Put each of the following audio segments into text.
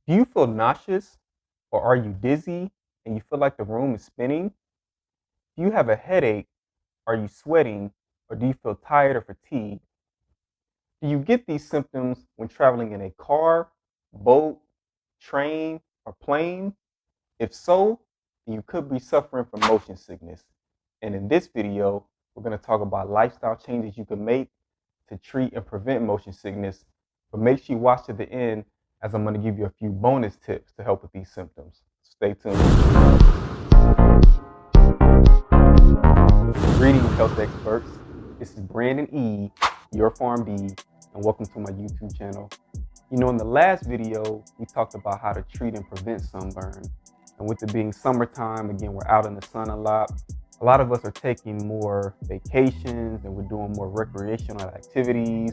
Do you feel nauseous or are you dizzy and you feel like the room is spinning? Do you have a headache? Are you sweating or do you feel tired or fatigued? Do you get these symptoms when traveling in a car, boat, train, or plane? If so, then you could be suffering from motion sickness. And in this video, we're going to talk about lifestyle changes you can make to treat and prevent motion sickness. But make sure you watch to the end as I'm going to give you a few bonus tips to help with these symptoms. Stay tuned. Greetings, health experts. This is Brandon E., your Pharm.D., and welcome to my YouTube channel. You know, in the last video, we talked about how to treat and prevent sunburn. And with it being summertime, again, we're out in the sun a lot. A lot of us are taking more vacations and we're doing more recreational activities.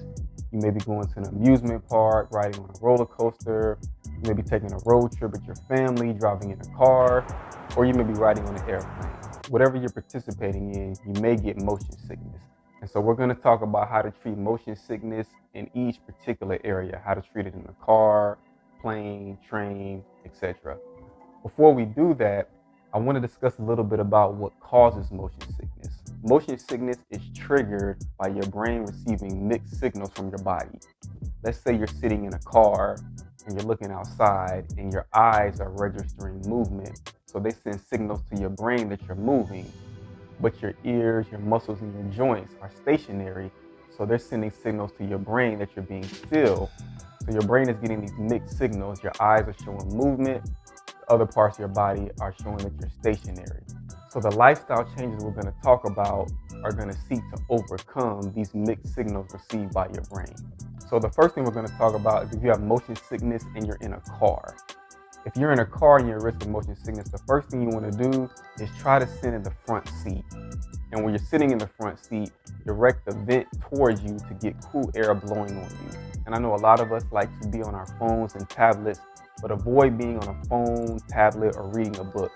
You may be going to an amusement park, riding on a roller coaster. You may be taking a road trip with your family, driving in a car, or you may be riding on an airplane. Whatever you're participating in, you may get motion sickness. And so we're going to talk about how to treat motion sickness in each particular area, how to treat it in the car, plane, train, etc. Before we do that, I want to discuss a little bit about what causes motion sickness. Motion sickness is triggered by your brain receiving mixed signals from your body. Let's say you're sitting in a car and you're looking outside and your eyes are registering movement. So they send signals to your brain that you're moving, but your ears, your muscles, and your joints are stationary. So they're sending signals to your brain that you're being still. So your brain is getting these mixed signals. Your eyes are showing movement. Other parts of your body are showing that you're stationary. So the lifestyle changes we're going to talk about are going to seek to overcome these mixed signals received by your brain. So the first thing we're going to talk about is if you have motion sickness and you're in a car. If you're in a car and you're at risk of motion sickness, the first thing you want to do is try to sit in the front seat. And when you're sitting in the front seat, direct the vent towards you to get cool air blowing on you. And I know a lot of us like to be on our phones and tablets, but avoid being on a phone, tablet, or reading a book.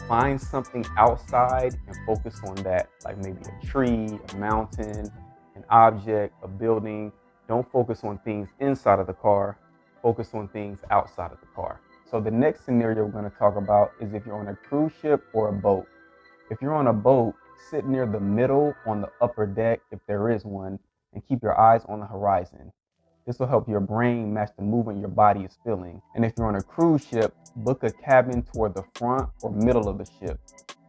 Find something outside and focus on that, like maybe a tree, a mountain, an object, a building. Don't focus on things inside of the car, focus on things outside of the car. So the next scenario we're going to talk about is if you're on a cruise ship or a boat. If you're on a boat, sit near the middle on the upper deck, if there is one, and keep your eyes on the horizon. This will help your brain match the movement your body is feeling. And if you're on a cruise ship, book a cabin toward the front or middle of the ship.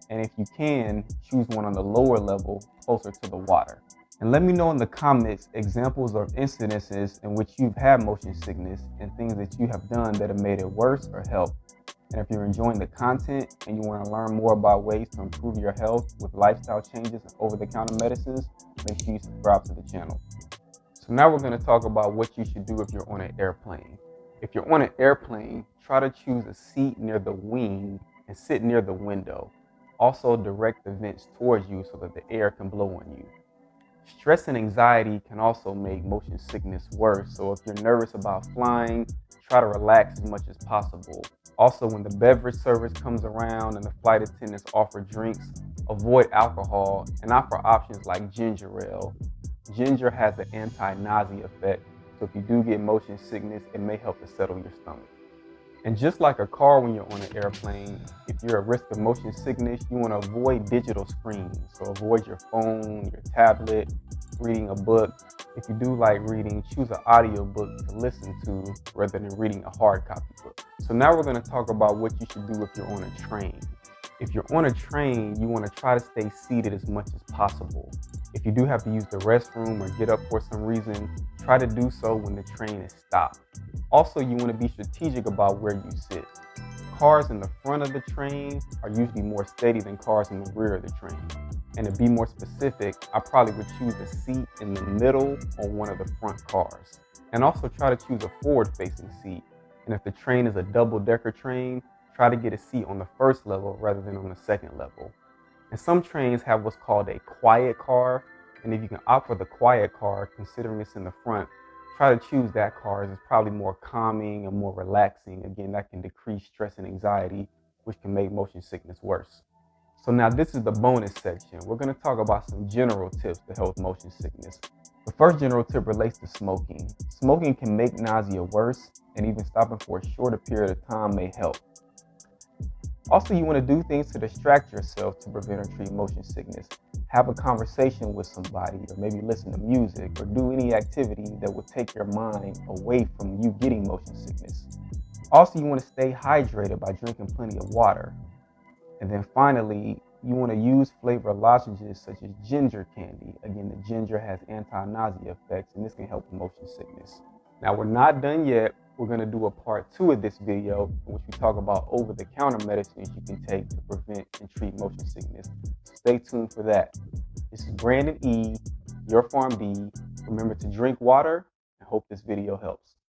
And if you can, choose one on the lower level, closer to the water. And let me know in the comments examples of incidences in which you've had motion sickness and things that you have done that have made it worse or helped. And if you're enjoying the content and you want to learn more about ways to improve your health with lifestyle changes and over-the-counter medicines, make sure you subscribe to the channel. So now we're going to talk about what you should do if you're on an airplane. If you're on an airplane, try to choose a seat near the wing and sit near the window. Also direct the vents towards you so that the air can blow on you. Stress and anxiety can also make motion sickness worse. So if you're nervous about flying, try to relax as much as possible. Also, when the beverage service comes around and the flight attendants offer drinks, avoid alcohol and opt for options like ginger ale. Ginger has an anti-nausea effect, so if you do get motion sickness, it may help to settle your stomach. And just like a car when you're on an airplane, if you're at risk of motion sickness, you want to avoid digital screens. So avoid your phone, your tablet, reading a book. If you do like reading, choose an audiobook to listen to rather than reading a hard copy book. So now we're going to talk about what you should do if you're on a train. If you're on a train, you want to try to stay seated as much as possible. If you do have to use the restroom or get up for some reason, try to do so when the train is stopped. Also, you want to be strategic about where you sit. Cars in the front of the train are usually more steady than cars in the rear of the train. And to be more specific, I probably would choose a seat in the middle on one of the front cars. And also try to choose a forward-facing seat. And if the train is a double-decker train, try to get a seat on the first level rather than on the second level. And some trains have what's called a quiet car. And if you can opt for the quiet car, considering it's in the front, try to choose that car as it's probably more calming and more relaxing. Again, that can decrease stress and anxiety, which can make motion sickness worse. So now this is the bonus section. We're going to talk about some general tips to help motion sickness. The first general tip relates to smoking. Smoking can make nausea worse, and even stopping for a shorter period of time may help. Also, you want to do things to distract yourself to prevent or treat motion sickness. Have a conversation with somebody, or maybe listen to music, or do any activity that will take your mind away from you getting motion sickness. Also, you want to stay hydrated by drinking plenty of water. And then finally, you want to use flavor lozenges such as ginger candy. Again, the ginger has anti-nausea effects, and this can help with motion sickness. Now, we're not done yet. We're going to do a part 2 of this video in which we talk about over-the-counter medicines you can take to prevent and treat motion sickness. So stay tuned for that. This is Brandon E., your Pharm.D. Remember to drink water, and hope this video helps.